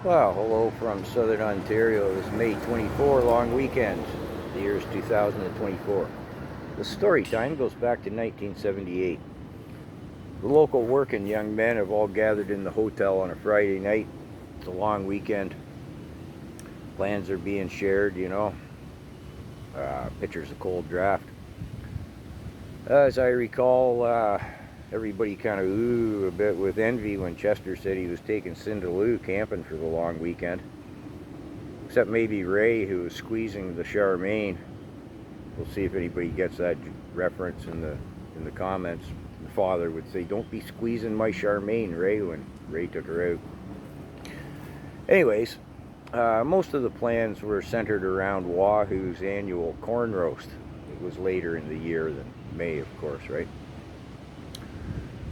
Well, hello from Southern Ontario. This May 24 long weekend. The year is 2024. The story time goes back to 1978. The local working young men have all gathered in the hotel on a Friday night. It's a long weekend. Plans are being shared, Pictures of cold draft. As I recall, everybody kind of ooh a bit with envy when Chester said he was taking Cinda Lou camping for the long weekend. Except maybe Ray, who was squeezing the Charmaine. We'll see if anybody gets that reference in the comments. The father would say, "Don't be squeezing my Charmaine, Ray," when Ray took her out. Anyways, most of the plans were centered around Wahoo's annual corn roast. It was later in the year than May, of course, right?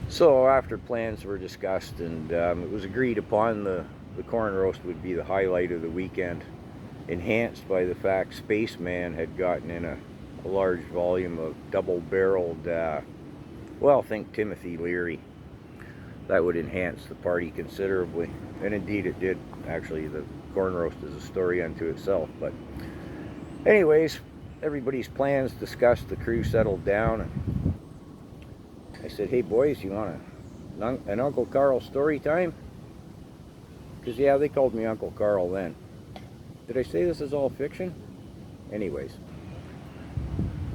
So after plans were discussed and it was agreed upon, the corn roast would be the highlight of the weekend, enhanced by the fact Spaceman had gotten in a large volume of double-barreled, think Timothy Leary. That would enhance the party considerably, and indeed it did. Actually, the corn roast is a story unto itself. But anyways, everybody's plans discussed, the crew settled down, and I said, "Hey boys, you want an Uncle Carl story time?" Because yeah, they called me Uncle Carl then. Did I say this is all fiction? Anyways,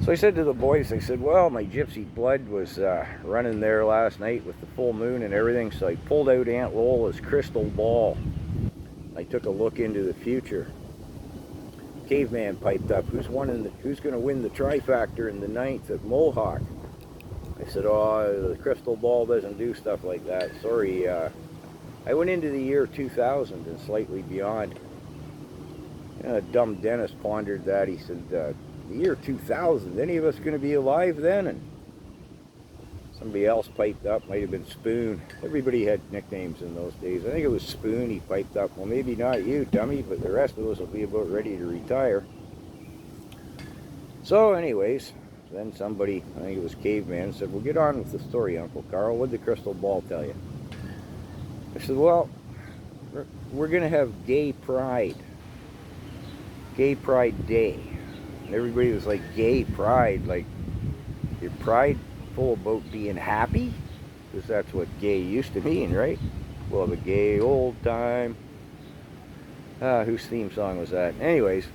so I said to the boys, I said, well, my gypsy blood was running there last night with the full moon and everything, so I pulled out Aunt Lola's crystal ball. I took a look into the future. Caveman piped up, who's going to win the trifactor in the ninth at Mohawk? I said, oh, the crystal ball doesn't do stuff like that. Sorry. I went into the year 2000 and slightly beyond. Dumb Dennis pondered that. He said, the year 2000, any of us going to be alive then? And somebody else piped up, might have been Spoon. Everybody had nicknames in those days. I think it was Spoon. He piped up, well, maybe not you, dummy, but the rest of us will be about ready to retire. So anyways, then somebody, I think it was Caveman, said, well, get on with the story, Uncle Carl. What did the crystal ball tell you? I said, well, we're going to have Gay Pride Day. And everybody was like, gay pride, like your prideful about being happy? Because that's what gay used to mean, right? We'll have a gay old time. Whose theme song was that? Anyways,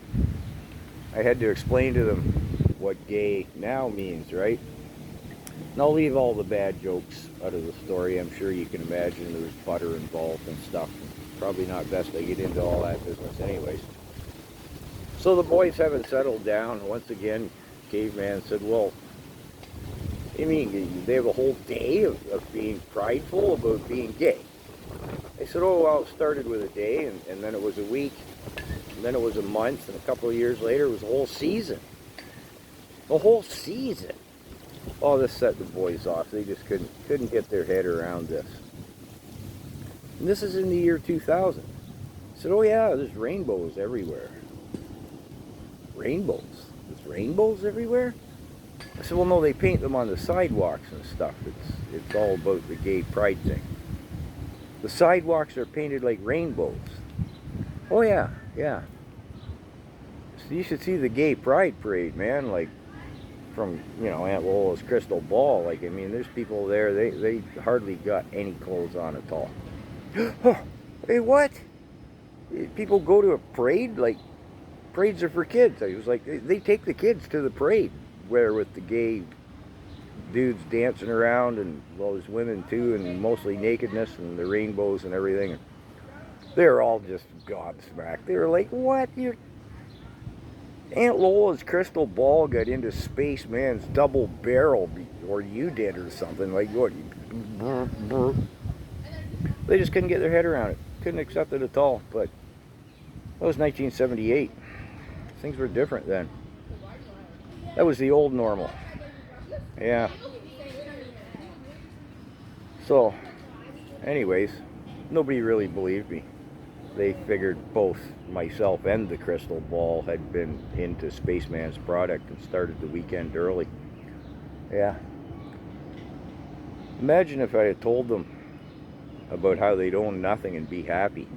I had to explain to them what gay now means, right? And I'll leave all the bad jokes out of the story. I'm sure you can imagine there was butter involved and stuff. Probably not best I get into all that business anyways. So the boys haven't settled down. Once again, Caveman said, well, I mean, they have a whole day of being prideful about being gay. I said, oh, well, it started with a day, and then it was a week, and then it was a month, and a couple of years later, it was a whole season. A whole season. Oh, this set the boys off. They just couldn't get their head around this. And this is in the year 2000. I said, oh, yeah, there's rainbows everywhere. Rainbows? There's rainbows everywhere? I said, well, no, they paint them on the sidewalks and stuff. It's all about the gay pride thing. The sidewalks are painted like rainbows. Oh, yeah. So you should see the gay pride parade, man, like from, Aunt Lola's crystal ball. Like, I mean, there's people there, they hardly got any clothes on at all. Hey, what? People go to a parade? Like, parades are for kids. I was like, they take the kids to the parade, where with the gay dudes dancing around, and well, there's women too, and mostly nakedness and the rainbows and everything. They're all just gobsmacked. They were like, what? Aunt Lola's crystal ball got into Spaceman's double barrel, or you did, or something. Like, what? They just couldn't get their head around it. Couldn't accept it at all. But that was 1978. Things were different then. That was the old normal. Yeah. So, anyways, nobody really believed me. They figured both myself and the crystal ball had been into Spaceman's product and started the weekend early. Yeah. Imagine if I had told them about how they'd own nothing and be happy.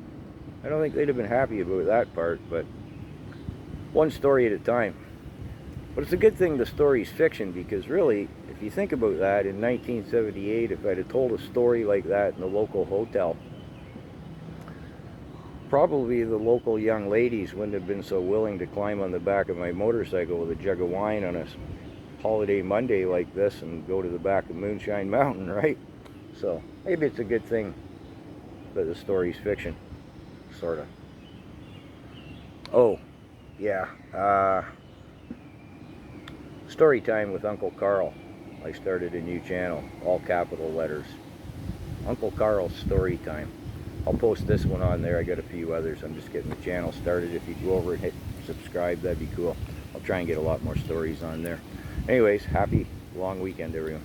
I don't think they'd have been happy about that part, but one story at a time. But it's a good thing the story's fiction, because really, if you think about that, in 1978, if I'd have told a story like that in the local hotel, probably the local young ladies wouldn't have been so willing to climb on the back of my motorcycle with a jug of wine on a holiday Monday like this and go to the back of Moonshine Mountain, right? So maybe it's a good thing that the story's fiction, sort of. Oh, yeah. Story time with Uncle Carl. I started a new channel, all capital letters. Uncle Carl's Story Time. I'll post this one on there. I got a few others. I'm just getting the channel started. If you go over and hit subscribe, that'd be cool. I'll try and get a lot more stories on there. Anyways, happy long weekend, everyone.